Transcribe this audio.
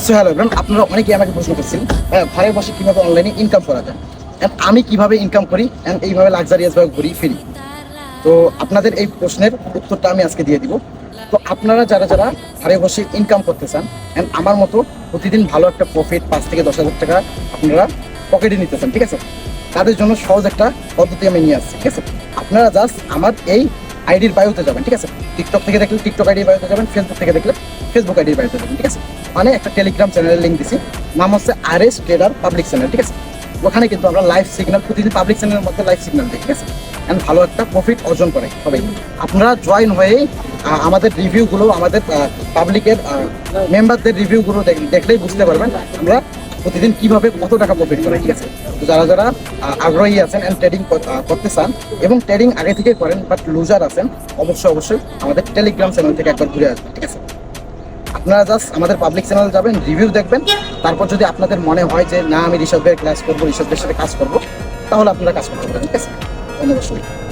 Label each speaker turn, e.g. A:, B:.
A: So hello everyone, আপনারা অনেকেই আমাকে প্রশ্ন করছেন ঘরে বসে কিভাবে অনলাইনে ইনকাম করা যায় এন্ড আমি কিভাবে ইনকাম করি এন্ড এইভাবে লাক্সারিয়াস ভাবে ঘুরি ফিরি। তো আপনাদের এই প্রশ্নের উত্তরটা আমি আজকে দিয়ে দিব। তো আপনারা যারা যারা ঘরে বসে ইনকাম করতে চান এন্ড আমার মতো প্রতিদিন ভালো একটা প্রফিট 5 থেকে 10,000 টাকা আপনারা পকেটে নিতে চান, ঠিক আছে, তাদের জন্য সহজ একটা পদ্ধতি আমি নিয়ে আসছি। ঠিক আছে, আপনারা জাস্ট আমার এই আইডির বায়োতে যাবেন। ঠিক আছে, টিকটক থেকে দেখলে টিকটক আইডির বায়োতে যাবেন, ফেসবুক থেকে দেখলে ফেসবুক আইডির বায়োতে যাবেন। ঠিক আছে, মানে একটা টেলিগ্রাম চ্যানেলের লিঙ্ক দিছি, নাম হচ্ছে RS ট্রেডার পাবলিক চ্যানেল। ঠিক আছে, ওখানে কিন্তু আমরা লাইভ সিগন্যাল প্রতিদিন পাবলিক চ্যানেলের মধ্যে লাইভ সিগন্যাল দিই। ঠিক আছে, অ্যান্ড ভালো একটা প্রফিট অর্জন করে সবাই। আপনারা জয়েন হয়ে আমাদের রিভিউগুলো, আমাদের পাবলিকের মেম্বারদের রিভিউগুলো দেখলেই বুঝতে পারবেন আমরা প্রতিদিন কিভাবে কত টাকা প্রফিট করে। ঠিক আছে, তো যারা যারা আগ্রহী আছেন অ্যান্ড ট্রেডিং করতে চান এবং ট্রেডিং আগে থেকে করেন বাট লুজার আছেন, অবশ্যই আমাদের টেলিগ্রাম চ্যানেল থেকে একবার ঘুরে আসবেন। ঠিক আছে, আপনারা জাস্ট আমাদের পাবলিক চ্যানেল যাবেন, রিভিউ দেখবেন, তারপর যদি আপনাদের মনে হয় যে না আমি ঋষভ ভাইয়ের ক্লাস করবো, ঋষভ ভাইয়ের সাথে কাজ করবো, তাহলে আপনারা কাজ করতে পারেন। ঠিক আছে, ধন্যবাদ।